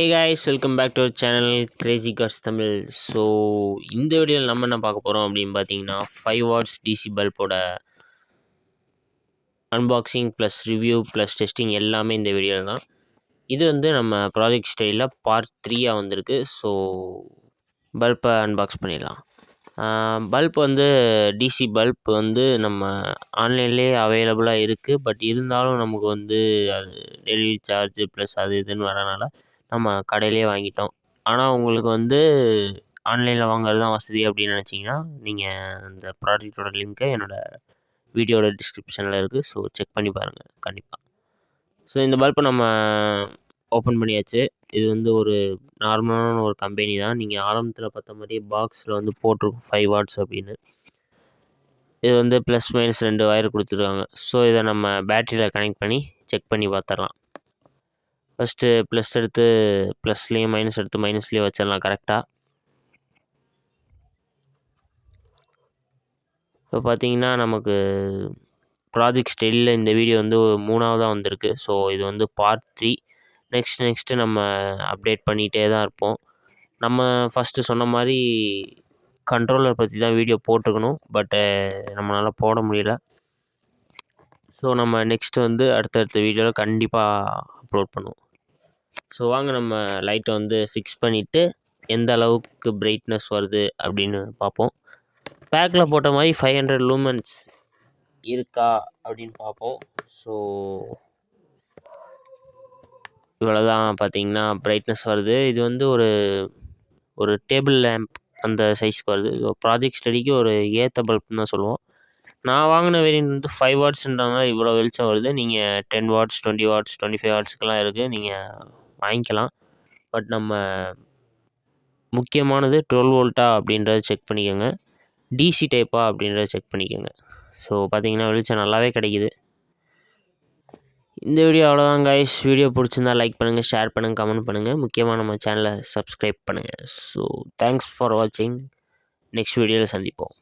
Hey guys, welcome back to our channel crazy cars Tamil. So இந்த வீடியோவில் நம்ம என்ன பார்க்க போகிறோம் அப்படின்னு பார்த்தீங்கன்னா 5 வாட்ஸ் டிசி பல்போட unboxing plus review plus testing எல்லாமே இந்த வீடியோவில் தான். இது வந்து நம்ம ப்ராஜெக்ட் ஸ்டைலில் பார்ட் 3 வந்திருக்கு. ஸோ பல்பை அன்பாக்ஸ் பண்ணிடலாம். பல்ப் வந்து டிசி பல்ப் வந்து நம்ம ஆன்லைன்லேயே அவைலபிளாக இருக்குது. பட் இருந்தாலும் நமக்கு வந்து அது டெலிவரி சார்ஜு ப்ளஸ் அது இதுன்னு வரனால நம்ம கடையிலேயே வாங்கிட்டோம். ஆனால் உங்களுக்கு வந்து ஆன்லைனில் வாங்குறது தான் வசதி அப்படின்னு நினச்சிங்கன்னா நீங்கள் அந்த ப்ராடக்ட்டோட லிங்க்கை என்னோடய வீடியோட டிஸ்கிரிப்ஷனில் இருக்குது. ஸோ செக் பண்ணி பாருங்கள் கண்டிப்பாக. ஸோ இந்த பல்பை நம்ம ஓப்பன் பண்ணியாச்சு. இது வந்து ஒரு நார்மலான ஒரு கம்பெனி தான். நீங்கள் ஆரம்பத்தில் பார்த்த மாதிரியே பாக்ஸில் வந்து போட்டிருக்கும் 5 வாட்ஸ் அப்படின்னு. இது வந்து ப்ளஸ் மைனஸ் 2 வயர் கொடுத்துருக்காங்க. ஸோ இதை நம்ம பேட்டரியில் கனெக்ட் பண்ணி செக் பண்ணி பார்த்துடலாம். ஃபஸ்ட்டு ப்ளஸ் எடுத்து ப்ளஸ்லேயும் மைனஸ் எடுத்து மைனஸ்லேயும் வச்சிடலாம் கரெக்டாக. இப்போ பார்த்தீங்கன்னா நமக்கு ப்ராஜெக்ட் ஸ்டைலில் இந்த வீடியோ வந்து 3ஆவதாக வந்திருக்கு. ஸோ இது வந்து பார்ட் 3. நெக்ஸ்ட்டு நம்ம அப்டேட் பண்ணிகிட்டே தான் இருப்போம். நம்ம ஃபஸ்ட்டு சொன்ன மாதிரி கண்ட்ரோலர் பற்றி தான் வீடியோ போட்டிருக்கணும். பட்டு நம்மளால் போட முடியல. ஸோ நம்ம நெக்ஸ்ட்டு வந்து அடுத்தடுத்த வீடியோவில் கண்டிப்பாக அப்லோட் பண்ணுவோம். ஸோ வாங்க நம்ம லைட்டை வந்து ஃபிக்ஸ் பண்ணிவிட்டு எந்த அளவுக்கு பிரைட்னஸ் வருது அப்படின்னு பார்ப்போம். பேக்கில் போட்ட மாதிரி 500 லூமன்ஸ் இருக்கா அப்படின்னு பார்ப்போம். ஸோ இவ்வளோ தான் பார்த்தீங்கன்னா பிரைட்னஸ் வருது. இது வந்து ஒரு டேபிள் லேம்ப் அந்த சைஸ்க்கு வருது. ஸோ ப்ராஜெக்ட் ஸ்டடிக்கு ஒரு ஏற்ற பல்ப்னு தான் சொல்லுவோம். நான் வாங்கின வேரியன்ட் வந்து 5 வாட்ஸ்ன்றதுனால இவ்வளோ வெளிச்சம் வருது. நீங்கள் 10 வாட்ஸ் 20 வாட்ஸ் 25 வாட்ஸ்க்கெலாம் இருக்குது, நீங்கள் வாங்கிக்கலாம். பட் நம்ம முக்கியமானது 12 வோல்ட்டா அப்படின்றத செக் பண்ணிக்கோங்க. டிசி டைப்பா அப்படின்றத செக் பண்ணிக்கோங்க. ஸோ பார்த்தீங்கன்னா வெளிச்சம் நல்லாவே கிடைக்கிது. இந்த வீடியோ அவ்வளோதான் கைஸ். வீடியோ பிடிச்சிருந்தா லைக் பண்ணுங்கள், ஷேர் பண்ணுங்கள், கமெண்ட் பண்ணுங்கள். முக்கியமாக நம்ம சேனலை சப்ஸ்கிரைப் பண்ணுங்கள். ஸோ தேங்க்ஸ் ஃபார் வாட்சிங். நெக்ஸ்ட் வீடியோவில் சந்திப்போம்.